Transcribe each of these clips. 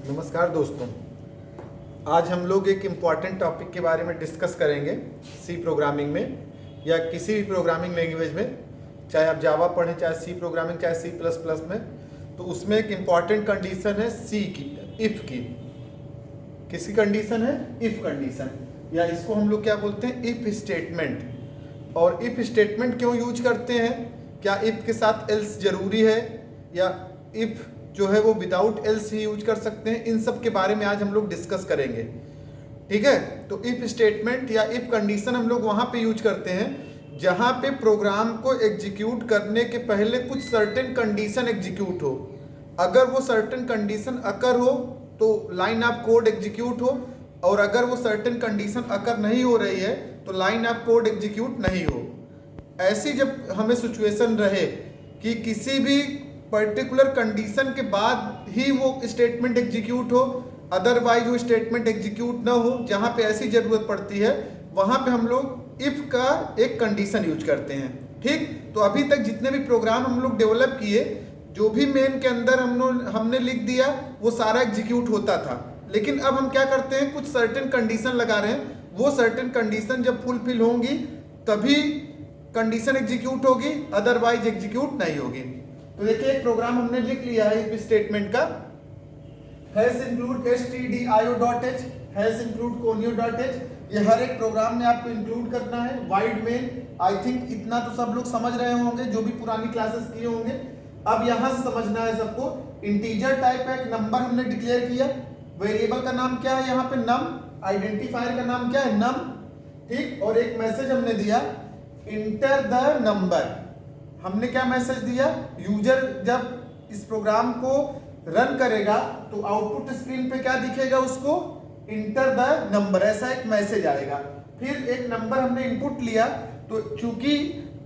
नमस्कार दोस्तों। आज हम लोग एक इम्पॉर्टेंट टॉपिक के बारे में डिस्कस करेंगे। सी प्रोग्रामिंग में या किसी भी प्रोग्रामिंग लैंग्वेज में, चाहे आप जावा पढ़ें, चाहे सी प्रोग्रामिंग, चाहे सी प्लस प्लस में, तो उसमें एक इम्पॉर्टेंट कंडीशन है सी की, इफ़ की। किसकी कंडीशन है? इफ़ कंडीशन, या इसको हम लोग क्या बोलते हैं? If statement. और इफ़ स्टेटमेंट क्यों यूज करते हैं? क्या इफ़ के साथ एल्स जरूरी है, या इफ़ जो है वो विदाउट एल्स ही यूज कर सकते हैं? इन सब के बारे में आज हम लोग डिस्कस करेंगे। ठीक है, तो इफ स्टेटमेंट या इफ कंडीशन हम लोग वहां पे यूज करते हैं जहां पे प्रोग्राम को एग्जीक्यूट करने के पहले कुछ सर्टेन कंडीशन एग्जीक्यूट हो। अगर वो सर्टेन कंडीशन अकर हो तो लाइन ऑफ कोड एग्जीक्यूट हो, और अगर वो सर्टेन कंडीशन अकर नहीं हो रही है तो लाइन ऑफ कोड एग्जीक्यूट नहीं हो। ऐसी जब हमें सिचुएशन रहे कि किसी भी पर्टिकुलर कंडीशन के बाद ही वो स्टेटमेंट एग्जीक्यूट हो, अदरवाइज वो स्टेटमेंट एग्जीक्यूट ना हो, जहां पे ऐसी जरूरत पड़ती है वहां पे हम लोग इफ का एक कंडीशन यूज करते हैं। ठीक, तो अभी तक जितने भी प्रोग्राम हम लोग डेवलप किए, जो भी मेन के अंदर हमने लिख दिया वो सारा एग्जीक्यूट होता था। लेकिन अब हम क्या करते हैं, कुछ सर्टेन कंडीशन लगा रहे हैं। वो सर्टेन कंडीशन जब फुलफिल होंगी तभी कंडीशन एग्जीक्यूट होगी, अदरवाइज एग्जीक्यूट नहीं होगी। तो देखिए, एक प्रोग्राम हमने लिख लिया है इफ स्टेटमेंट का, hash include stdio.h, hash include conio.h। ये हर एक प्रोग्राम में आपको इंक्लूड करना है। वाइड मेन, आई थिंक इतना तो सब लोग समझ रहे होंगे जो भी पुरानी क्लासेस किए होंगे। अब यहां से समझना है सबको। इंटीजर टाइप का एक नंबर हमने डिक्लेयर किया। वेरिएबल का नाम क्या है? यहाँ पे नम। आइडेंटिफायर का नाम क्या है? नम। ठीक, और एक मैसेज हमने दिया, इंटर द नंबर। हमने क्या मैसेज दिया? यूजर जब इस प्रोग्राम को रन करेगा तो आउटपुट स्क्रीन पे क्या दिखेगा उसको? इंटर द नंबर, ऐसा एक मैसेज आएगा। फिर एक नंबर हमने इनपुट लिया, तो चूंकि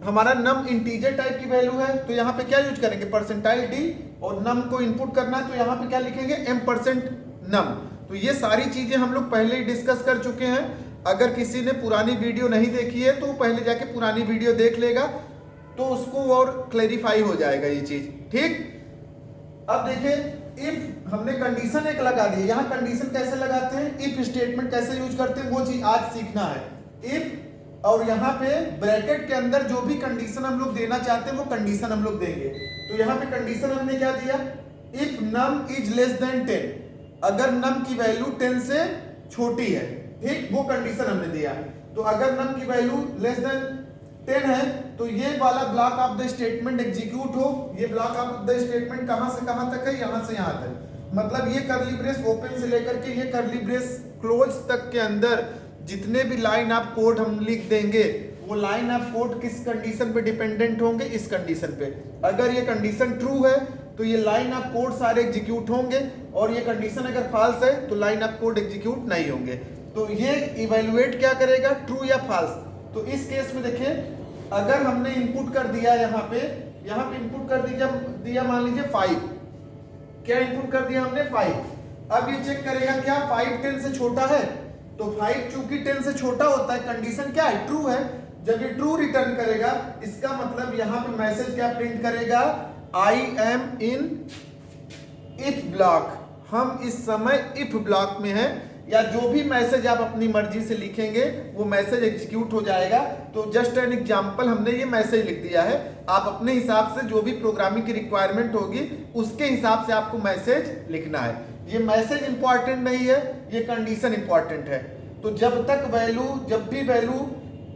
हमारा नम इंटीजर टाइप की वैल्यू है तो यहाँ पे क्या यूज करेंगे? Percentile D. और नम को इनपुट करना है तो यहाँ पे क्या लिखेंगे? m%num। तो ये सारी चीजें हम लोग पहले ही डिस्कस कर चुके हैं। अगर किसी ने पुरानी वीडियो नहीं देखी है तो पहले जाके पुरानी वीडियो देख लेगा, तो उसको और क्लैरिफाई हो जाएगा ये चीज। ठीक, अब देखिए, इफ हमने कंडीशन एक लगा दी। यहां कंडीशन कैसे लगाते हैं, इफ स्टेटमेंट कैसे यूज करते हैं, वो चीज आज सीखना है। इफ, और यहाँ पे ब्रैकेट के अंदर जो भी कंडीशन हम लोग देना चाहते हैं वो कंडीशन हम लोग देंगे। तो यहाँ पे कंडीशन हमने क्या दिया? If num is less than 10, अगर नम की वैल्यू 10 से छोटी है। ठीक, वो कंडीशन हमने दिया। तो अगर नम की वैल्यू लेस देन 10 है तो ये वाला block of the statement execute हो। ये ब्लॉक ऑफ द स्टेटमेंट कहां से कहां तक है? यहां से यहां तक। मतलब ये कर्ली ब्रेस ओपन से लेकर के ये कर्ली ब्रेस क्लोज तक के अंदर जितने भी लाइन ऑफ कोड हम लिख देंगे, वो लाइन ऑफ कोड किस कंडीशन पे डिपेंडेंट होंगे? इस कंडीशन पे। अगर ये कंडीशन ट्रू है तो ये लाइन ऑफ कोड सारे एग्जीक्यूट होंगे, और ये कंडीशन अगर फॉल्स है तो लाइन ऑफ कोड एग्जीक्यूट नहीं होंगे। तो ये इवेल्युएट क्या करेगा? ट्रू या फॉल्स। तो इस केस में देखिए, अगर हमने इनपुट कर दिया यहाँ पे इनपुट कर दिया मान लीजिए 5। क्या इनपुट कर दिया हमने? 5। अब ये चेक करेगा क्या 5 10 से छोटा है? तो 5 चूंकि 10 से छोटा होता है, कंडीशन क्या है? ट्रू है। जब ये ट्रू रिटर्न करेगा, इसका मतलब यहाँ पे मैसेज क्या प्रिंट करेगा? I am in if block. हम इस समय इफ ब्लॉक में हैं, या जो भी मैसेज आप अपनी मर्जी से लिखेंगे वो मैसेज एग्जीक्यूट हो जाएगा। तो जस्ट एन एग्जांपल, हमने ये मैसेज लिख दिया है। आप अपने हिसाब से जो भी प्रोग्रामिंग की रिक्वायरमेंट होगी उसके हिसाब से आपको मैसेज लिखना है। ये मैसेज इंपॉर्टेंट नहीं है, ये कंडीशन इंपॉर्टेंट है। तो जब भी वैल्यू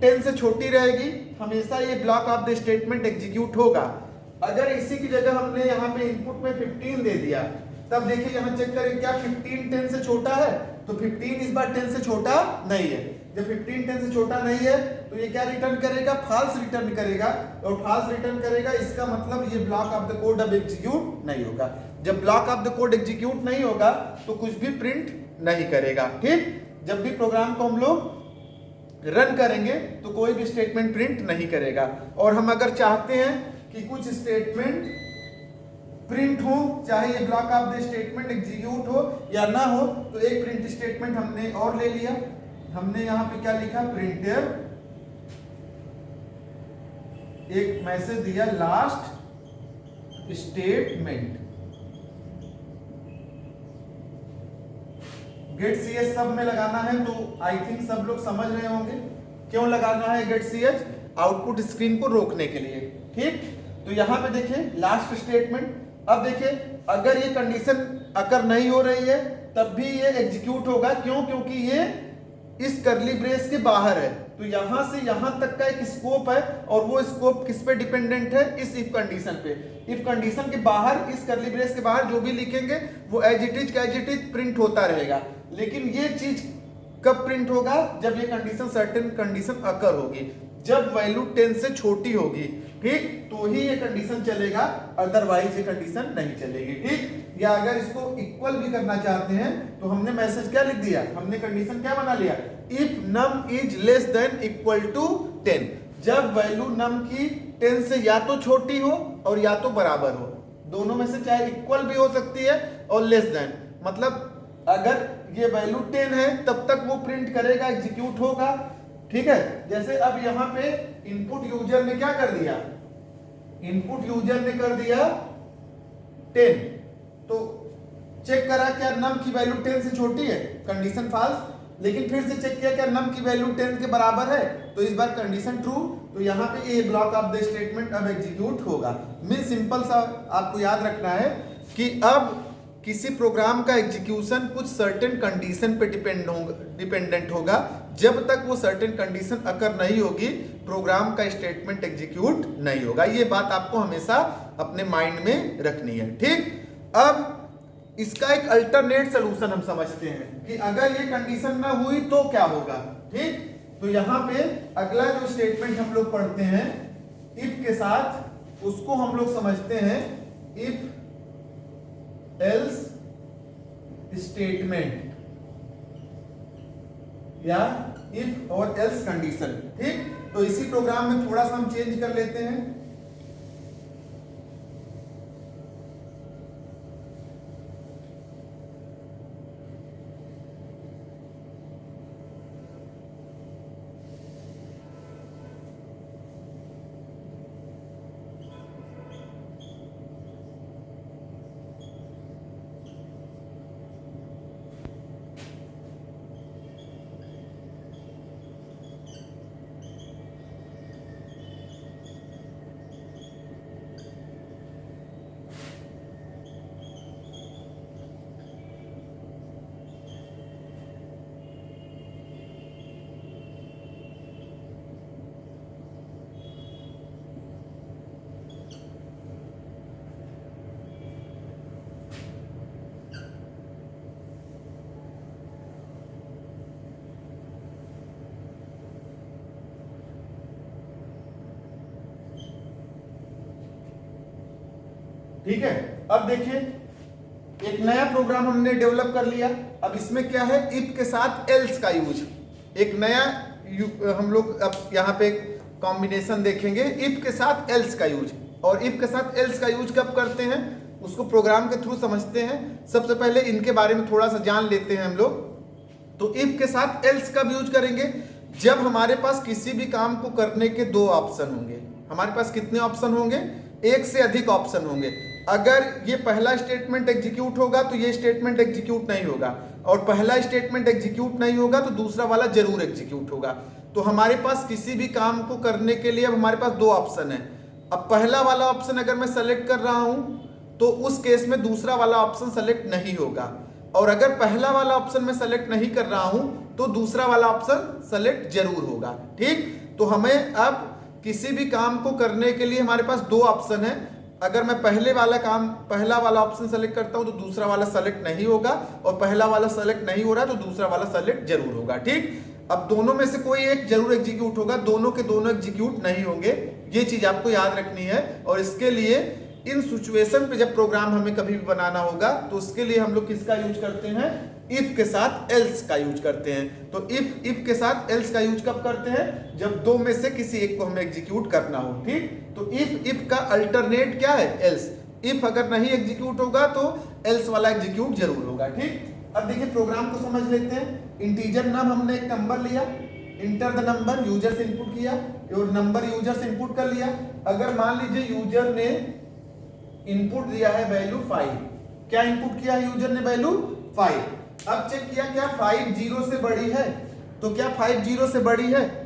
10 से छोटी रहेगी, हमेशा ये block of the statement execute होगा। अगर इसी की जगह हमने यहाँ पे इनपुट में 15 दे दिया, तब देखिए यहाँ चेक करें क्या 15 10 से छोटा है? तो 15 इस बार 10 से छोटा नहीं है। जब 15 10 से छोटा नहीं है तो ये क्या रिटर्न करेगा? फॉल्स रिटर्न करेगा। और फॉल्स रिटर्न करेगा, इसका मतलब ये ब्लॉक ऑफ द कोड अब एग्जीक्यूट नहीं होगा। जब block of the code execute नहीं होगा तो कुछ भी प्रिंट नहीं करेगा। ठीक, जब भी प्रोग्राम को हम लोग रन करेंगे तो कोई भी स्टेटमेंट प्रिंट नहीं करेगा। और हम अगर चाहते हैं कि कुछ स्टेटमेंट प्रिंट हो, चाहे ये block of the statement execute हो या ना हो, तो एक प्रिंट स्टेटमेंट हमने और ले लिया। हमने यहाँ पे क्या लिखा? प्रिंटफ, एक मैसेज दिया लास्ट स्टेटमेंट। गेट सी एच सब में लगाना है, तो आई थिंक सब लोग समझ रहे होंगे क्यों लगाना है गेट सी एच, आउटपुट स्क्रीन को रोकने के लिए। ठीक, तो यहां पे देखिए लास्ट स्टेटमेंट। अब देखिए अगर ये कंडीशन अकर नहीं हो रही है तब भी ये एग्जीक्यूट होगा, क्यों? क्योंकि ये इस करली ब्रेस के बाहर है, तो यहां से यहां तक का एक स्कोप है और वो स्कोप किस पे डिपेंडेंट है? इस इफ कंडीशन पे। इफ कंडीशन के बाहर, इस करली ब्रेस के बाहर जो भी लिखेंगे वो एज इट इज प्रिंट होता रहेगा। लेकिन ये चीज कब प्रिंट होगा? जब ये कंडीशन सर्टेन कंडीशन अकर होगी, जब वैल्यू 10 से छोटी होगी। ठीक, तो ही ये कंडीशन चलेगा, अदरवाइज ये कंडीशन नहीं चलेगी। ठीक, या अगर इसको इक्वल भी करना चाहते हैं तो हमने मैसेज क्या लिख दिया? हमने कंडीशन क्या बना लिया? If num is less than equal to 10, जब वैल्यू नम की 10 से या तो छोटी हो और या तो बराबर हो, दोनों में से चाहे इक्वल भी हो सकती है और लेस देन, मतलब अगर ये वैल्यू 10 है तब तक वो प्रिंट करेगा, एग्जीक्यूट होगा। ठीक है, जैसे अब यहां पे इनपुट यूजर ने क्या कर दिया? इनपुट यूजर ने कर दिया 10, तो चेक करा क्या नम की वैल्यू 10 से छोटी है, कंडीशन फॉल्स। लेकिन फिर से चेक किया क्या नम की वैल्यू 10 के बराबर है, तो इस बार कंडीशन ट्रू, तो यहां पे ए ब्लॉक ऑफ द स्टेटमेंट अब एग्जीक्यूट होगा। मीन सिंपल सा आपको याद रखना है कि अब किसी प्रोग्राम का एग्जीक्यूशन कुछ सर्टेन कंडीशन पे डिपेंडेंट होगा। जब तक वो सर्टेन कंडीशन अकर नहीं होगी प्रोग्राम का स्टेटमेंट एग्जीक्यूट नहीं होगा। ये बात आपको हमेशा अपने माइंड में रखनी है। ठीक, अब इसका एक अल्टरनेट सोल्यूशन हम समझते हैं कि अगर ये कंडीशन ना हुई तो क्या होगा। ठीक, तो यहां पे अगला जो स्टेटमेंट हम लोग पढ़ते हैं इफ के साथ, उसको हम लोग समझते हैं इफ एल्स स्टेटमेंट या इफ और एल्स कंडीशन। ठीक, तो इसी प्रोग्राम में थोड़ा सा हम चेंज कर लेते हैं। ठीक है, अब देखिए एक नया प्रोग्राम हमने डेवलप कर लिया। अब इसमें क्या है? इफ के साथ एल्स का यूज, एक नया हम लोग अब यहाँ पे कॉम्बिनेशन देखेंगे इफ के साथ एल्स का यूज। और इफ के साथ एल्स का यूज कब करते हैं उसको प्रोग्राम के थ्रू समझते हैं। सबसे पहले इनके बारे में थोड़ा सा जान लेते हैं हम लोग। तो इफ के साथ एल्स कब यूज करेंगे? जब हमारे पास किसी भी काम को करने के दो ऑप्शन होंगे। हमारे पास कितने ऑप्शन होंगे? एक से अधिक ऑप्शन होंगे। अगर ये पहला स्टेटमेंट एग्जीक्यूट होगा तो ये स्टेटमेंट एग्जीक्यूट नहीं होगा, और पहला स्टेटमेंट एग्जीक्यूट नहीं होगा तो दूसरा वाला जरूर एग्जीक्यूट होगा। तो हमारे पास किसी भी काम को करने के लिए अब हमारे पास दो ऑप्शन है। अब पहला वाला ऑप्शन अगर मैं सेलेक्ट कर रहा हूं तो उस केस में दूसरा वाला ऑप्शन सेलेक्ट नहीं होगा, और अगर पहला वाला ऑप्शन मैं सेलेक्ट नहीं कर रहा हूं तो दूसरा वाला ऑप्शन सेलेक्ट जरूर होगा। ठीक, तो हमें अब किसी भी काम को करने के लिए हमारे पास दो ऑप्शन है। अगर मैं पहला वाला ऑप्शन सेलेक्ट करता हूं तो दूसरा वाला सेलेक्ट नहीं होगा, और पहला वाला सेलेक्ट नहीं हो रहा तो दूसरा वाला सेलेक्ट जरूर होगा। ठीक, अब दोनों में से कोई एक जरूर एग्जीक्यूट होगा, दोनों के दोनों एग्जीक्यूट नहीं होंगे। ये चीज आपको याद रखनी है। और इसके लिए इन सिचुएशन पे जब प्रोग्राम हमें कभी भी बनाना होगा तो उसके लिए हम लोग किसका यूज करते हैं? इफ के साथ एल्स का यूज करते हैं। तो इफ के साथ एल्स का यूज कब करते हैं? जब दो में से किसी एक को हमें एग्जीक्यूट करना हो। ठीक, तो इफ का अल्टरनेट क्या है? एल्स। इफ अगर नहीं एग्जीक्यूट होगा तो एल्स वाला एग्जीक्यूट जरूर होगा। ठीक, अब देखिए प्रोग्राम को समझ लेते हैं। इंटीजर नाम हमने एक नंबर लिया, इंटर द नंबर यूजर से इनपुट किया और नंबर यूजर से इनपुट कर लिया। अगर मान लीजिए यूजर ने इनपुट दिया है वैल्यू 5, क्या इनपुट किया है यूजर ने? वैल्यू 5। अब चेक किया क्या 5 0 से बड़ी है, तो क्या 5 0 से बड़ी है?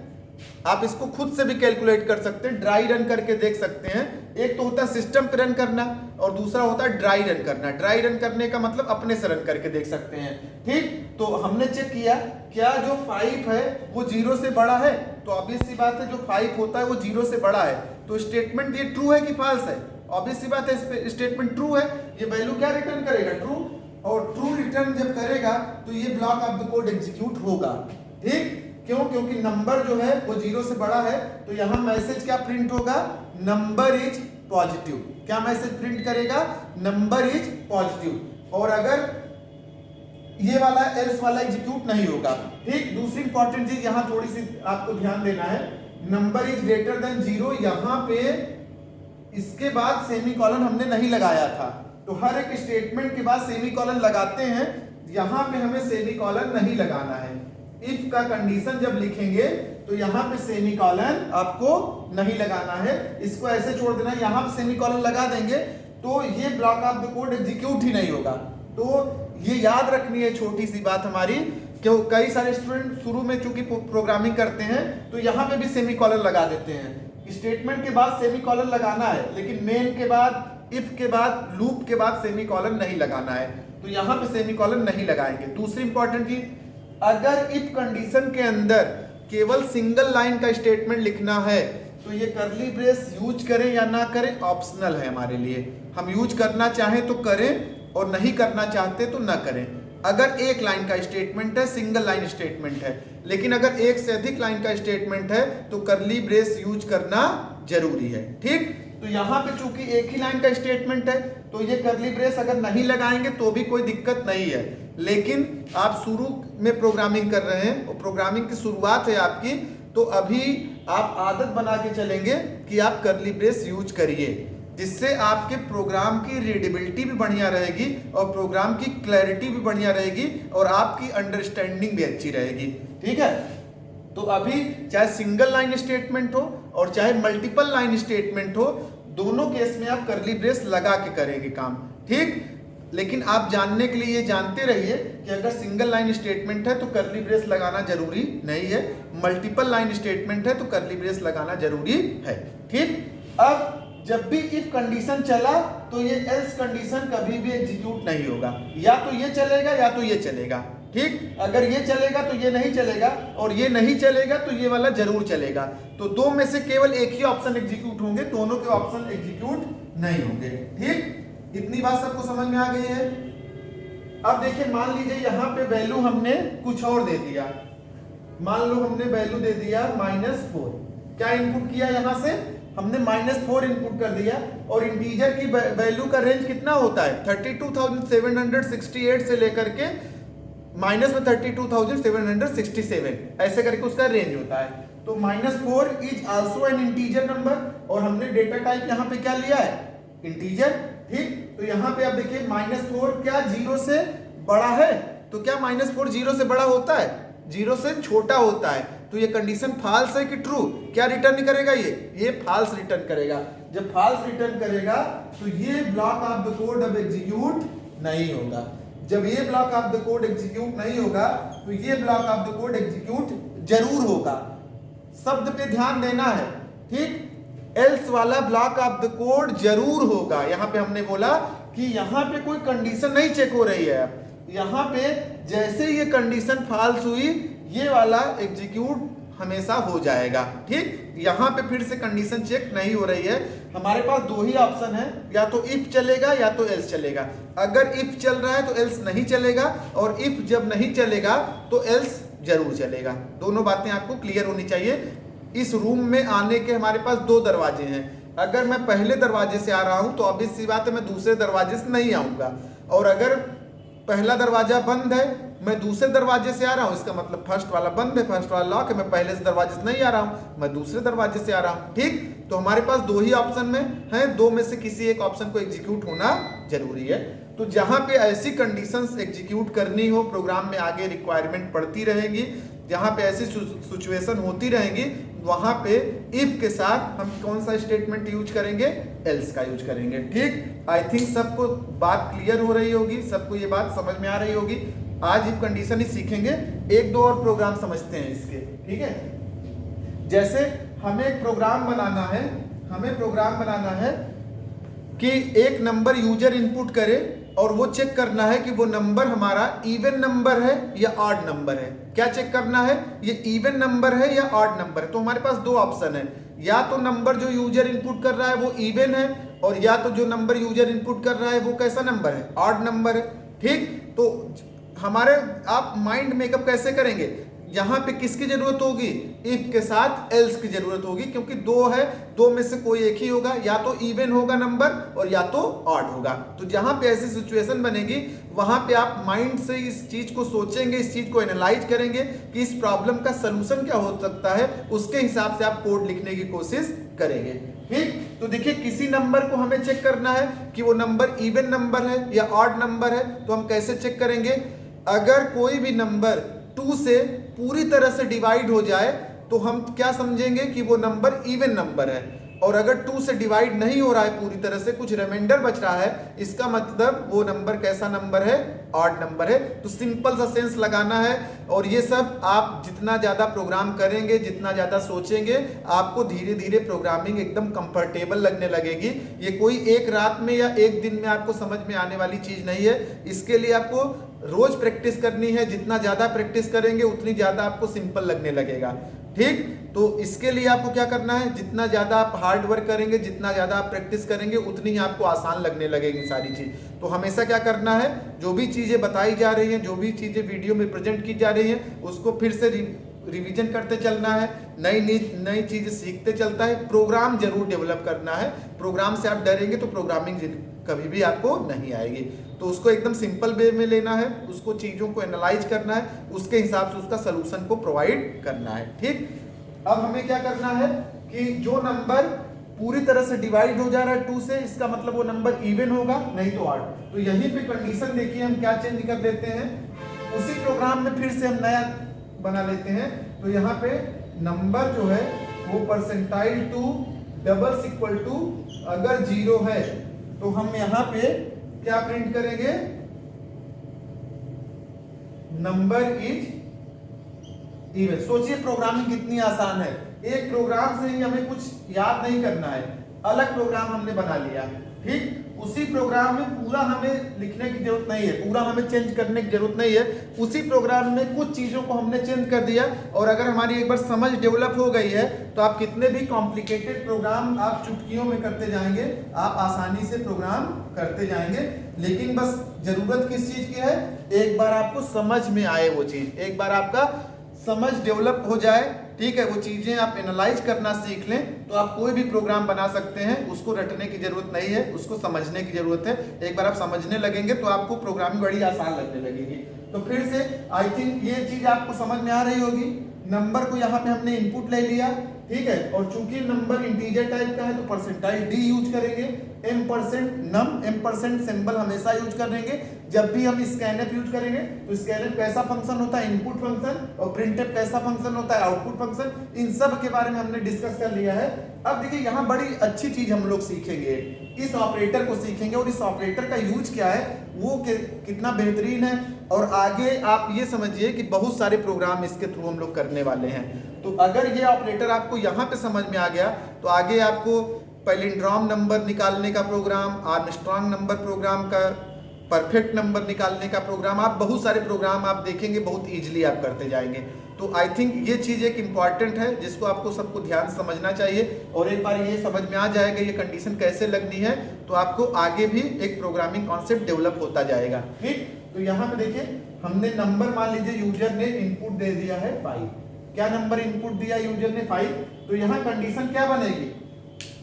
आप इसको खुद से भी कैलकुलेट कर सकते हैं, ड्राई रन करके देख सकते हैं। एक तो होता है सिस्टम पे रन करना और दूसरा होता है ड्राई रन करना। ड्राई रन करने का मतलब अपने से रन करके देख सकते हैं, ठीक। तो हमने चेक किया क्या जो 5 है वो 0 से बड़ा है, तो ऑब्वियस सी बात है जो 5 होता है वो 0 से बड़ा है, तो स्टेटमेंट ये ट्रू है कि फॉल्स है? ऑब्वियस सी बात है स्टेटमेंट ट्रू है। ये वैल्यू क्या रिटर्न करेगा? ट्रू। और ट्रू रिटर्न जब करेगा तो ये block of the code execute होगा, ठीक। क्यों? क्योंकि नंबर जो है वो 0 से बड़ा है, तो यहां मैसेज क्या प्रिंट होगा? Number is positive. क्या मैसेज प्रिंट करेगा? Number is positive. और अगर ये वाला एल्स वाला एग्जीक्यूट नहीं होगा, ठीक। दूसरी इंपॉर्टेंट चीज यहां थोड़ी सी आपको ध्यान देना है, नंबर इज ग्रेटर देन 0, यहां पे इसके बाद सेमीकोलन हमने नहीं लगाया था। तो हर एक स्टेटमेंट के बाद सेमीकोलन लगाते हैं, यहां पे हमें सेमीकोलन नहीं लगाना है। इफ का कंडीशन जब लिखेंगे तो यहां पे सेमीकोलन आपको नहीं लगाना है, इसको ऐसे छोड़ देना। यहां पे सेमीकोलन लगा देंगे तो ये block of the code execute ही नहीं होगा। तो ये याद रखनी है छोटी सी बात हमारी, क्यों कई सारे स्टूडेंट शुरू में चूंकि प्रोग्रामिंग करते हैं तो यहां पे भी सेमीकोलन लगा देते हैं। स्टेटमेंट के बाद सेमीकोलन लगाना है, लेकिन मेन के बाद, इफ के बाद, लूप के बाद सेमीकोलन नहीं लगाना है, तो यहां पे सेमीकोलन नहीं लगाएंगे। दूसरी इंपॉर्टेंट चीज, अगर इफ कंडीशन के अंदर केवल सिंगल लाइन का स्टेटमेंट लिखना है तो ये कर्ली ब्रेस यूज करें या ना करें ऑप्शनल है हमारे लिए। हम यूज करना चाहें तो करें और नहीं करना चाहते तो ना करें। अगर एक लाइन का स्टेटमेंट है, सिंगल लाइन स्टेटमेंट है, लेकिन अगर एक से अधिक लाइन का स्टेटमेंट है तो कर्ली ब्रेस यूज करना जरूरी है, ठीक। तो यहाँ पे चूंकि एक ही लाइन का स्टेटमेंट है तो ये कर्ली ब्रेस अगर नहीं लगाएंगे तो भी कोई दिक्कत नहीं है। लेकिन आप शुरू में प्रोग्रामिंग कर रहे हैं और प्रोग्रामिंग की शुरुआत है आपकी, तो अभी आप आदत बना के चलेंगे कि आप कर्ली ब्रेस यूज करिए, जिससे आपके प्रोग्राम की रीडेबिलिटी भी बढ़िया रहेगी और प्रोग्राम की क्लैरिटी भी बढ़िया रहेगी और आपकी अंडरस्टैंडिंग भी अच्छी रहेगी, ठीक है। तो अभी चाहे सिंगल लाइन स्टेटमेंट हो और चाहे मल्टीपल लाइन स्टेटमेंट हो, दोनों केस में आप कर्ली ब्रेस लगा के करेंगे काम, ठीक। लेकिन आप जानने के लिए ये जानते रहिए कि अगर सिंगल लाइन स्टेटमेंट है तो कर्ली ब्रेस लगाना जरूरी नहीं है, मल्टीपल लाइन स्टेटमेंट है तो कर्ली ब्रेस लगाना जरूरी है, ठीक। अब जब भी इफ कंडीशन चला तो ये एल्स कंडीशन कभी भी एग्जीक्यूट नहीं होगा, या तो ये चलेगा या तो ये चलेगा, ठीक। अगर ये चलेगा तो ये नहीं चलेगा और ये नहीं चलेगा तो ये वाला जरूर चलेगा। तो दो में से केवल एक ही ऑप्शन एग्जीक्यूट होंगे, दोनों के ऑप्शन एग्जीक्यूट नहीं होंगे, ठीक। इतनी बात सबको समझ में आ गई है। अब देखिए, मान लीजिए यहाँ पे वैल्यू हमने कुछ और दे दिया, मान लो हमने वैल्यू दे दिया -4। क्या इनपुट किया? यहाँ से हमने -4 इनपुट कर दिया और इंटीजर की वैल्यू का रेंज कितना होता है? 32,768 से लेकर के माइनस में 32,767, ऐसे करके उसका रेंज होता है। तो -4 is also an integer number और हमने डेटा टाइप यहाँ पे क्या लिया है? इंटीजर, ठीक। तो यहाँ पे आप देखिए -4 क्या 0 से बड़ा है? तो क्या -4 0 से बड़ा होता है? 0 से छोटा होता है। तो ये कंडीशन फॉल्स है कि ट्रू? क्या रिटर्न करेगा? ये फॉल्स रिटर्न करेगा। जब फॉल्स रिटर्न करेगा तो ये ब्लॉक ऑफ द कोड अब एग्जीक्यूट नहीं होगा। जब ये block of the code execute नहीं होगा तो ये block of the code execute जरूर होगा। शब्द पे ध्यान देना है, ठीक। एल्स वाला ब्लॉक ऑफ द कोड जरूर होगा। यहां पे हमने बोला कि यहां पे कोई कंडीशन नहीं चेक हो रही है। यहां पे जैसे ये कंडीशन फॉल्स हुई, ये वाला एग्जीक्यूट हमेशा हो जाएगा, ठीक। यहां पे फिर से कंडीशन चेक नहीं हो रही है। हमारे पास दो ही ऑप्शन है, या तो इफ चलेगा या तो एल्स चलेगा। अगर इफ चल रहा है तो एल्स नहीं चलेगा और इफ जब नहीं चलेगा तो एल्स जरूर चलेगा। दोनों बातें आपको क्लियर होनी चाहिए। इस रूम में आने के हमारे पास दो दरवाजे हैं। अगर मैं पहले दरवाजे से आ रहा हूं तो ऑब्वियस सी बात है मैं दूसरे दरवाजे से नहीं आऊंगा, और अगर पहला दरवाजा बंद है मैं दूसरे दरवाजे से आ रहा हूं, इसका मतलब फर्स्ट वाला बंद है, फर्स्ट वाला लॉक है, मैं पहले से दरवाजे से नहीं आ रहा हूं, मैं दूसरे दरवाजे से आ रहा हूं, ठीक। तो हमारे पास दो ही ऑप्शन में है, दो में से किसी एक ऑप्शन को एग्जीक्यूट होना जरूरी है। तो जहां पे ऐसी कंडीशंस एग्जीक्यूट करनी हो, प्रोग्राम में आगे रिक्वायरमेंट पड़ती रहेगी, जहां पे ऐसी सिचुएशन होती रहेंगी, वहां पे इफ के साथ हम कौन सा स्टेटमेंट यूज करेंगे? एल्स का यूज करेंगे, ठीक। आई थिंक सबको बात क्लियर हो रही होगी, सबको ये बात समझ में आ रही होगी। आज इफ कंडीशन ही सीखेंगे, एक दो और प्रोग्राम समझते हैं इसके, ठीक है। जैसे हमें एक प्रोग्राम बनाना है, हमें प्रोग्राम बनाना है कि एक नंबर यूजर इनपुट करे और वो चेक करना है कि वो नंबर हमारा इवन नंबर है या ऑड नंबर है। क्या चेक करना है, ये इवन नंबर है या ऑड नंबर है। तो हमारे पास दो ऑप्शन है, या तो नंबर जो यूजर इनपुट कर रहा है वो इवन है, और या तो जो नंबर यूजर इनपुट कर रहा है वो कैसा नंबर है, ऑड नंबर है, ठीक। तो हमारे आप माइंड मेकअप कैसे करेंगे, यहाँ पे किसकी जरूरत होगी, इफ के साथ एल्स की जरूरत होगी, क्योंकि दो है, दो में से कोई एक ही होगा, या तो इवन होगा नंबर और या तो ऑड होगा। तो जहां पे ऐसी सिचुएशन बनेगी वहां पे आप माइंड से इस चीज को सोचेंगे, इस चीज को एनालाइज करेंगे कि इस प्रॉब्लम का सलूशन क्या हो सकता है, उसके हिसाब से आप कोड लिखने की कोशिश करेंगे, ठीक। तो देखिए किसी नंबर को हमें चेक करना है कि वो नंबर इवन नंबर है या ऑड नंबर है। तो हम कैसे चेक करेंगे, अगर कोई भी नंबर 2 से पूरी तरह से डिवाइड हो जाए तो हम क्या समझेंगे कि वो नंबर इवन नंबर है, और अगर 2 से डिवाइड नहीं हो रहा है पूरी तरह से, कुछ रिमाइंडर बच रहा है, इसका मतलब वो नंबर कैसा नंबर है, ऑड नंबर है। तो सिंपल सा सेंस लगाना है, और ये सब आप जितना ज़्यादा प्रोग्राम करेंगे, जितना ज़्यादा सोचेंगे, आपको धीरे धीरे प्रोग्रामिंग एकदम कंफर्टेबल लगने लगेगी। ये कोई एक रात में या एक दिन में आपको समझ में आने वाली चीज़ नहीं है। इसके लिए आपको रोज प्रैक्टिस करनी है, जितना ज़्यादा प्रैक्टिस करेंगे उतनी ज़्यादा आपको सिंपल लगने लगेगा, ठीक। तो इसके लिए आपको क्या करना है, जितना ज़्यादा आप हार्ड वर्क करेंगे, जितना ज़्यादा आप प्रैक्टिस करेंगे, उतनी ही आपको आसान लगने लगेगी सारी चीज़। तो हमेशा क्या करना है, जो भी चीज़ें बताई जा रही हैं, जो भी चीज़ें वीडियो में प्रेजेंट की जा रही हैं, उसको फिर से रिवीजन करते चलना है, नई नई चीज़ें सीखते चलता है। प्रोग्राम जरूर डेवलप करना है, प्रोग्राम से आप डरेंगे तो प्रोग्रामिंग कभी भी आपको नहीं आएगी। तो उसको एकदम सिंपल वे में लेना है, उसको चीज़ों को एनालाइज करना है, उसके हिसाब से उसका सलूशन को प्रोवाइड करना है, ठीक। अब हमें क्या करना है कि जो नंबर पूरी तरह से डिवाइड हो जा रहा है 2 से, इसका मतलब वो नंबर इवन होगा, नहीं तो ऑड। तो यहीं पे कंडीशन देखिए हम क्या चेंज कर देते हैं, उसी प्रोग्राम में फिर से हम नया बना लेते हैं। तो यहाँ पे नंबर जो है वो परसेंटाइल 2 डबल्स इक्वल टू अगर 0 है तो हम यहाँ पे क्या प्रिंट करेंगे, नंबर इज इवन। सोचिए प्रोग्रामिंग कितनी आसान है, एक प्रोग्राम से ही हमें कुछ याद नहीं करना है, अलग प्रोग्राम हमने बना लिया, ठीक। उसी प्रोग्राम में पूरा हमें लिखने की जरूरत नहीं है, पूरा हमें चेंज करने की जरूरत नहीं है, उसी प्रोग्राम में कुछ चीजों को हमने चेंज कर दिया। और अगर हमारी एक बार समझ डेवलप हो गई है तो आप कितने भी कॉम्प्लिकेटेड प्रोग्राम आप चुटकियों में करते जाएंगे, आप आसानी से प्रोग्राम करते जाएंगे। लेकिन बस जरूरत किस चीज की है, एक बार आपको समझ में आए वो चीज, एक बार आपका समझ डेवलप हो जाए, ठीक है, वो चीजें आप एनालाइज करना सीख लें तो आप कोई भी प्रोग्राम बना सकते हैं। उसको रटने की जरूरत नहीं है, उसको समझने की जरूरत है। एक बार आप समझने लगेंगे तो आपको प्रोग्रामिंग बड़ी आसान लगने लगेगी। तो फिर से आई थिंक ये चीज आपको समझ में आ रही होगी। नंबर को यहाँ पे हमने इनपुट ले लिया, ठीक है, और चूंकि नंबर इंटीजर टाइप का है तो परसेंटाइल डी यूज करेंगे, एम% सिंबल हमेशा यूज करेंगे। जब भी हम स्कैनएफ यूज करेंगे तो स्कैनएफ कैसा फंक्शन होता है, इनपुट फंक्शन, और प्रिंटएफ कैसा फंक्शन होता है, आउटपुट फंक्शन। इन सब के बारे में हमने डिस्कस कर लिया है। अब देखिए यहाँ बड़ी अच्छी चीज हम लोग सीखेंगे, इस ऑपरेटर को सीखेंगे, और इस ऑपरेटर का यूज क्या है, वो कितना बेहतरीन है। और आगे आप ये समझिए कि बहुत सारे प्रोग्राम इसके थ्रू हम लोग करने वाले हैं। तो अगर ये ऑपरेटर आपको यहाँ पे समझ में आ गया तो आगे आपको पैलिंड्रोम नंबर निकालने का प्रोग्राम, आर्मस्ट्रांग नंबर प्रोग्राम का, परफेक्ट नंबर निकालने का प्रोग्राम, आप बहुत सारे प्रोग्राम आप देखेंगे, बहुत इजीली आप करते जाएंगे। तो आई थिंक ये चीज़ एक इम्पॉर्टेंट है जिसको आपको सबको ध्यान समझना चाहिए। और एक बार ये समझ में आ जाएगा ये कंडीशन कैसे लगनी है तो आपको आगे भी एक प्रोग्रामिंग कॉन्सेप्ट डेवलप होता जाएगा, ठीक। तो यहाँ पे देखिए हमने नंबर, मान लीजिए यूजर ने इनपुट दे दिया है 5, क्या नंबर इनपुट दिया यूजर ने 5, तो यहाँ कंडीशन क्या बनेगी,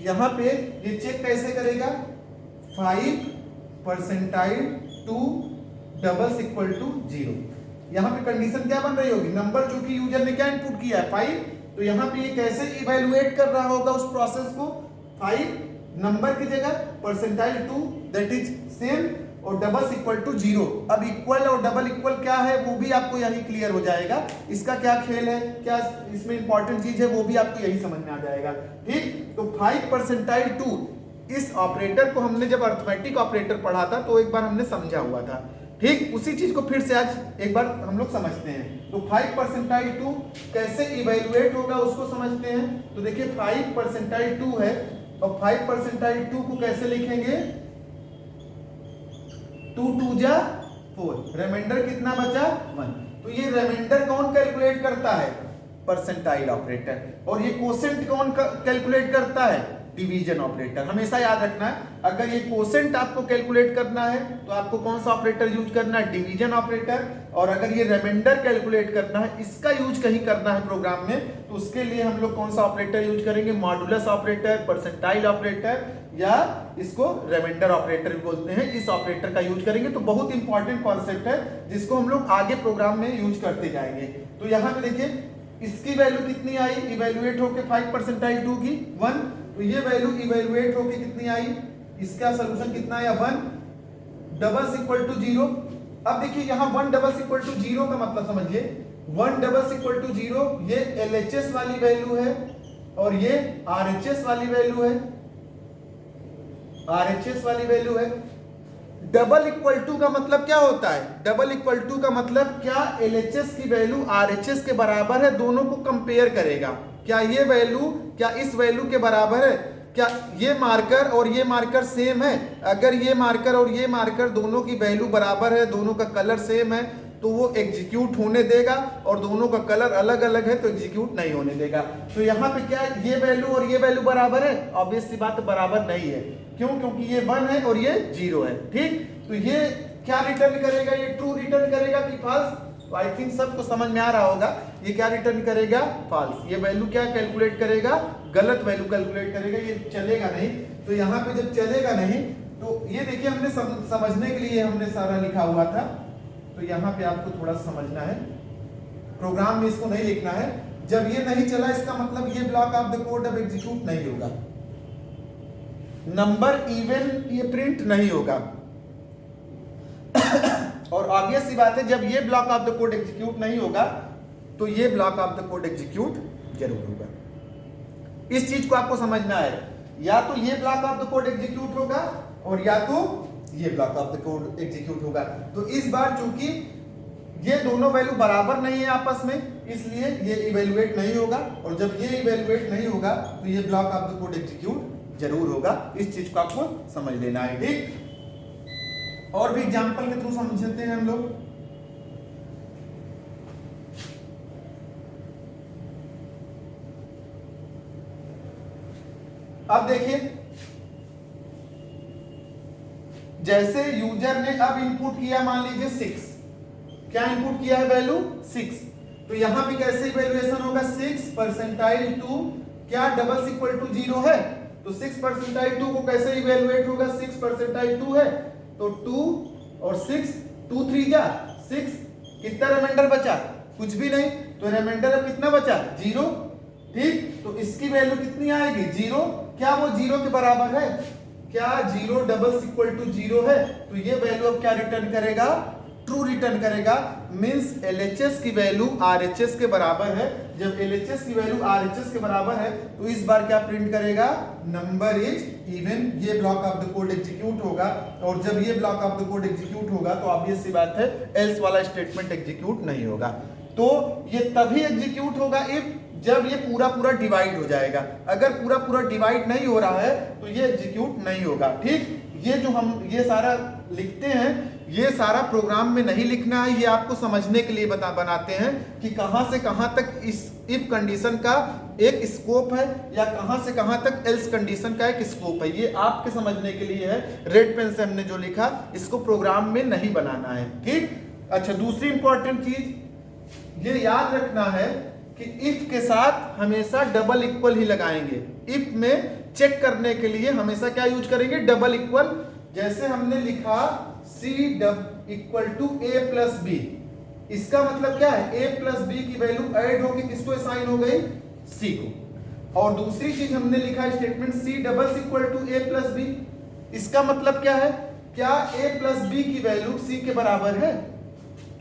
यहाँ पे ये चेक कैसे करेगा, 5% 2 डबल्स इक्वल टू 0। यहाँ पे कंडीशन क्या बन रही होगी, नंबर जो कि यूजर ने क्या इनपुट किया है 5, तो यहाँ पे ये कैसे इवेलुएट कर रहा होगा उस प्रोसेस को, 5 नंबर की जगह परसेंटाइल 2 दैट इज सेम, और डबल्स इक्वल टू 0। अब इक्वल और डबल इक्वल क्या है वो भी आपको यही क्लियर हो जाएगा, इसका क्या खेल है, क्या इसमें इंपॉर्टेंट चीज है वो भी आपको यही समझ में आ जाएगा, ठीक। तो 5% 2 इस ऑपरेटर को हमने जब अर्थमेटिक ऑपरेटर पढ़ा था तो एक बार हमने समझा हुआ था, ठीक, उसी चीज को फिर से आज एक बार हम लोग समझते हैं। तो 5 परसेंटाइल 2 कैसे इवेल्युएट होगा उसको समझते हैं। तो देखिए 5 परसेंटाइल 2 है और 5 परसेंटाइल 2 को कैसे लिखेंगे, 2 2 जा 4, रिमाइंडर कितना बचा 1। तो ये रिमाइंडर कौन कैलकुलेट करता है, परसेंटाइल ऑपरेटर, और ये कोसेंट कौन कैलकुलेट करता है, डिवीजन ऑपरेटर। हमेशा याद रखना है, अगर ये कोसेंट आपको कैलकुलेट करना है तो आपको कौन सा ऑपरेटर यूज करना है, डिवीजन ऑपरेटर। और अगर ये रिमाइंडर कैलकुलेट करना है, इसका यूज कहीं करना है प्रोग्राम में, तो उसके लिए हम लोग कौन सा ऑपरेटर यूज करेंगे, मॉडुलस ऑपरेटर, परसेंटाइल ऑपरेटर, या इसको रिमाइंडर ऑपरेटर भी बोलते हैं। इस ऑपरेटर का यूज करेंगे। तो बहुत इंपॉर्टेंट कॉन्सेप्ट है जिसको हम लोग आगे प्रोग्राम में यूज करते जाएंगे। तो यहाँ पे देखिए इसकी वैल्यू कितनी आई, इवेल्युएट होके 5 परसेंटाइल 2 की 1, तो ये वैल्यू इवेल्युएट होके कितनी आई, इसका सॉल्यूशन कितना आया 1 डबल इक्वल टू 0। अब देखिए यहाँ 1 डबल इक्वल टू 0 का मतलब समझिए, 1 डबल इक्वल टू 0 ये LHS वाली वैल्यू है और ये RHS वाली वैल्यू है, RHS वाली वैल्यू है। डबल इक्वल टू का मतलब क्या होता है, डबल इक्वल टू का मतलब क्या LHS की वैल्यू RHS के बराबर है, दोनों को कंपेयर करेगा। क्या ये वैल्यू क्या इस वैल्यू के बराबर है, क्या ये मार्कर और ये मार्कर सेम है। अगर ये मार्कर और ये मार्कर दोनों की वैल्यू बराबर है, दोनों का कलर सेम है, तो वो एग्जीक्यूट होने देगा, और दोनों का कलर अलग अलग है तो एग्जीक्यूट नहीं होने देगा। तो यहाँ पे क्या ये वैल्यू और ये वैल्यू बराबर है, ऑब्वियस सी बात बराबर नहीं है। क्यों, क्योंकि ये 1 है और ये 0 है। ठीक, तो ये क्या रिटर्न करेगा, ये ट्रू रिटर्न करेगा कि फॉल्स। तो आई थिंक सबको समझ में आ रहा होगा, ये क्या रिटर्न करेगा, फॉल्स। ये वैल्यू क्या कैलकुलेट करेगा, गलत वैल्यू कैलकुलेट करेगा, ये चलेगा नहीं। तो यहाँ पे जब चलेगा नहीं, तो ये देखिए हमने समझने के लिए हमने सारा लिखा हुआ था। तो यहाँ पे आपको थोड़ा समझना है, प्रोग्राम में इसको नहीं लिखना है। जब ये नहीं चला इसका मतलब ये ब्लॉक ऑफ द कोड अब एग्जीक्यूट नहीं होगा, नंबर इवन ये प्रिंट नहीं होगा। और ऑब्वियस सी बात है, जब ये block of the code execute नहीं होगा तो ये block of the code execute जरूर होगा। इस चीज को आपको समझना है, या तो ये block of the code execute होगा और या तो ये block of the code execute होगा। तो इस बार चूंकि ये दोनों वैल्यू बराबर नहीं है आपस में, इसलिए ये इवेल्युएट नहीं होगा, और जब ये इवेल्युएट नहीं होगा तो ये block of the code execute जरूर होगा। इस चीज को आपको समझ लेना है। ठीक, और भी एग्जांपल के थ्रू समझते हैं हम लोग। अब देखिए, जैसे यूजर ने अब इनपुट किया, मान लीजिए 6, क्या इनपुट किया है, वैल्यू 6, तो यहां पे कैसे इवैल्यूएशन होगा, 6 परसेंटाइल 2 क्या डबल इक्वल टू 0 है, तो 6 परसेंटाइल 2 को कैसे इवैल्यूएट होगा, 6 परसेंटाइल 2 है तो 2 और 6, 2 3 जा 6, कितना रिमाइंडर बचा, कुछ भी नहीं, तो रिमाइंडर अब कितना बचा, 0। ठीक, तो इसकी वैल्यू कितनी आएगी, 0। क्या वो 0 के बराबर है, क्या 0 डबल इक्वल टू 0 है, तो ये वैल्यू अब क्या रिटर्न करेगा, ट्रू रिटर्न करेगा। मींस LHS की वैल्यू RHS के बराबर है। जब LHS की वैल्यू RHS के बराबर है तो इस बार क्या प्रिंट करेगा, नंबर इज इवन। ये block of the code execute होगा, और जब ये block of the code execute होगा तो ऑब्वियस सी बात है एल्स वाला स्टेटमेंट एग्जीक्यूट नहीं होगा। तो ये तभी एग्जीक्यूट होगा इफ जब ये पूरा पूरा डिवाइड हो जाएगा। अगर पूरा पूरा डिवाइड नहीं हो रहा है तो ये एग्जीक्यूट नहीं होगा। ठीक, ये जो हम ये सारा लिखते हैं, ये सारा प्रोग्राम में नहीं लिखना है, ये आपको समझने के लिए बनाते हैं कि कहां से कहां तक इस इफ कंडीशन का एक स्कोप है या कहां से कहां तक एल्स कंडीशन का एक स्कोप है। ये आपके समझने के लिए है। रेड पेन से हमने जो लिखा इसको प्रोग्राम में नहीं बनाना है। ठीक, अच्छा, दूसरी इंपॉर्टेंट चीज ये याद रखना है कि इफ के साथ हमेशा डबल इक्वल ही लगाएंगे। इफ में चेक करने के लिए हमेशा क्या यूज करेंगे, डबल इक्वल। जैसे हमने लिखा C equal to A plus B, इसका मतलब क्या है, A प्लस बी की वैल्यू ऐड होगी, किसको असाइन हो गई, C को। और दूसरी चीज हमने लिखा statement C double equal to A plus B, इसका मतलब क्या है, क्या A प्लस बी की वैल्यू C के बराबर है,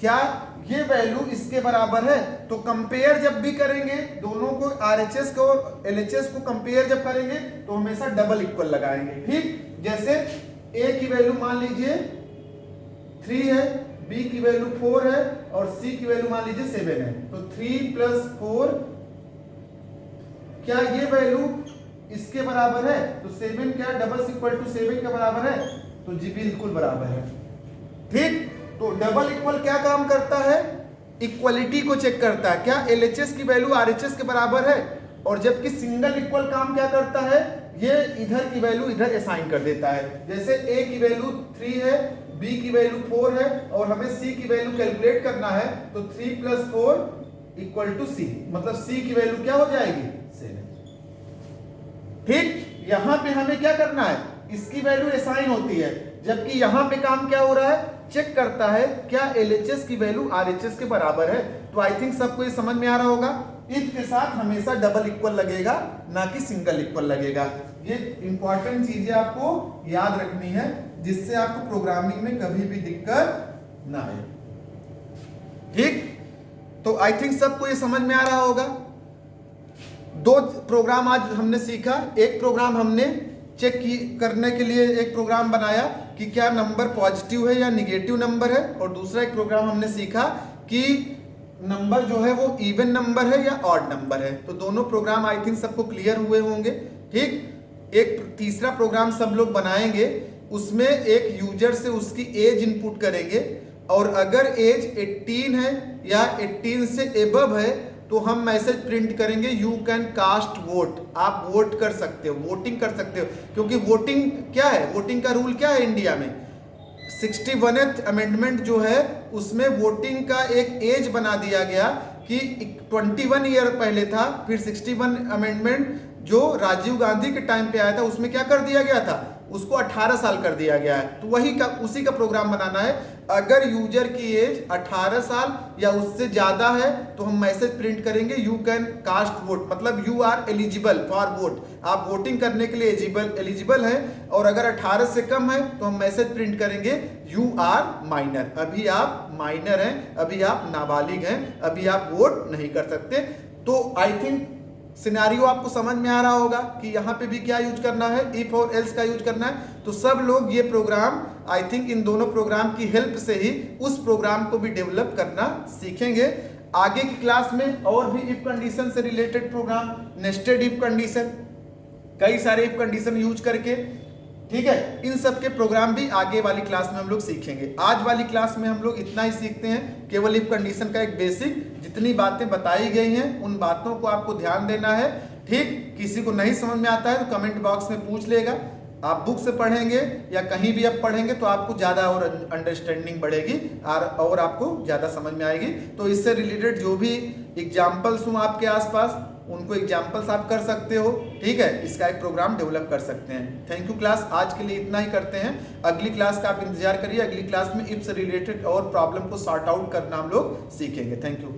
क्या ये वैल्यू इसके बराबर है। तो कंपेयर जब भी करेंगे दोनों को, RHS को और LHS को कंपेयर जब करेंगे तो हमेशा डबल इक्वल लगाएंगे। ठीक, जैसे A की वैल्यू मान लीजिए 3 है, b की वैल्यू 4 है और c की वैल्यू मान लीजिए 7 है। तो 3 + 4, क्या ये वैल्यू इसके बराबर है? तो 7 क्या डबल इक्वल टू 7 के बराबर है? तो जी बिल्कुल बराबर है। ठीक, तो डबल इक्वल क्या काम करता है? इक्वलिटी को चेक करता है, क्या LHS की वैल्यू RHS के बराबर है। और जबकि सिंगल इक्वल काम क्या करता है? ये इधर की वैल्यू इधर असाइन कर देता है। जैसे a की वैल्यू 3 है, b की वैल्यू 4 है और हमें c की वैल्यू कैलकुलेट करना है, तो 3 + 4 = c, मतलब c की वैल्यू क्या हो जाएगी? 7। ठीक, यहां पे हमें क्या करना है? इसकी वैल्यू असाइन होती है, जबकि यहां पे काम क्या हो रहा है? चेक करता है क्या LHS की वैल्यू RHS के बराबर है। तो आई थिंक सबको ये समझ में आ रहा होगा। इफ के साथ हमेशा डबल इक्वल लगेगा, ना कि सिंगल इक्वल लगेगा। ये इंपॉर्टेंट चीजें आपको याद रखनी है, जिससे आपको प्रोग्रामिंग में कभी भी दिक्कत ना आए। ठीक, तो आई थिंक सबको ये समझ में आ रहा होगा। 2 प्रोग्राम आज हमने सीखा। एक प्रोग्राम हमने चेक करने के लिए एक प्रोग्राम बनाया कि क्या नंबर पॉजिटिव है या निगेटिव नंबर है, और दूसरा एक प्रोग्राम हमने सीखा कि नंबर जो है वो इवन नंबर है या ऑड नंबर है। तो दोनों प्रोग्राम आई थिंक सबको क्लियर हुए होंगे। ठीक, एक तीसरा प्रोग्राम सब लोग बनाएंगे, उसमें एक यूजर से उसकी एज इनपुट करेंगे, और अगर एज 18 है या 18 से एबव है तो हम मैसेज प्रिंट करेंगे यू कैन कास्ट वोट। आप वोट कर सकते हो, वोटिंग कर सकते हो। क्योंकि वोटिंग क्या है, वोटिंग का रूल क्या है इंडिया में? 61th अमेंडमेंट जो है उसमें वोटिंग का एक एज बना दिया गया कि 21 ईयर पहले था, फिर 61 अमेंडमेंट जो राजीव गांधी के टाइम पे आया था उसमें क्या कर दिया गया था? उसको 18 साल कर दिया गया है। तो वही का उसी का प्रोग्राम बनाना है। अगर यूजर की एज 18 साल या उससे ज्यादा है तो हम मैसेज प्रिंट करेंगे यू कैन कास्ट वोट, मतलब you are eligible for vote, आप वोटिंग करने के लिए एलिजिबल हैं। और अगर 18 से कम है तो हम मैसेज प्रिंट करेंगे यू आर माइनर, अभी आप माइनर हैं, अभी आप नाबालिग हैं, अभी आप वोट नहीं कर सकते। तो आई थिंक सिनेरियो आपको समझ में आ रहा होगा कि यहाँ पे भी क्या यूज करना है, इफ और एल्स का यूज करना है। तो सब लोग ये प्रोग्राम आई थिंक इन दोनों प्रोग्राम की हेल्प से ही उस प्रोग्राम को भी डेवलप करना सीखेंगे। आगे की क्लास में और भी इफ कंडीशन से related program, nested if condition, कई सारे इफ कंडीशन यूज करके, ठीक है, इन सब के प्रोग्राम भी आगे वाली क्लास में हम लोग सीखेंगे। आज वाली क्लास में हम लोग इतना ही सीखते हैं, केवल इफ कंडीशन का एक बेसिक, जितनी बातें बताई गई हैं उन बातों को आपको ध्यान देना है। ठीक, किसी को नहीं समझ में आता है तो कमेंट बॉक्स में पूछ लेगा। आप बुक से पढ़ेंगे या कहीं भी आप पढ़ेंगे तो आपको ज़्यादा और अंडरस्टैंडिंग बढ़ेगी और आपको ज़्यादा समझ में आएगी। तो इससे रिलेटेड जो भी एग्जाम्पल्स हों आपके आसपास, उनको एग्जाम्पल्स आप कर सकते हो। ठीक है, इसका एक प्रोग्राम डेवलप कर सकते हैं। थैंक यू क्लास, आज के लिए इतना ही करते हैं। अगली क्लास का आप इंतजार करिए। अगली क्लास में इफ से रिलेटेड और प्रॉब्लम को सॉर्ट आउट करना हम लोग सीखेंगे। Thank you.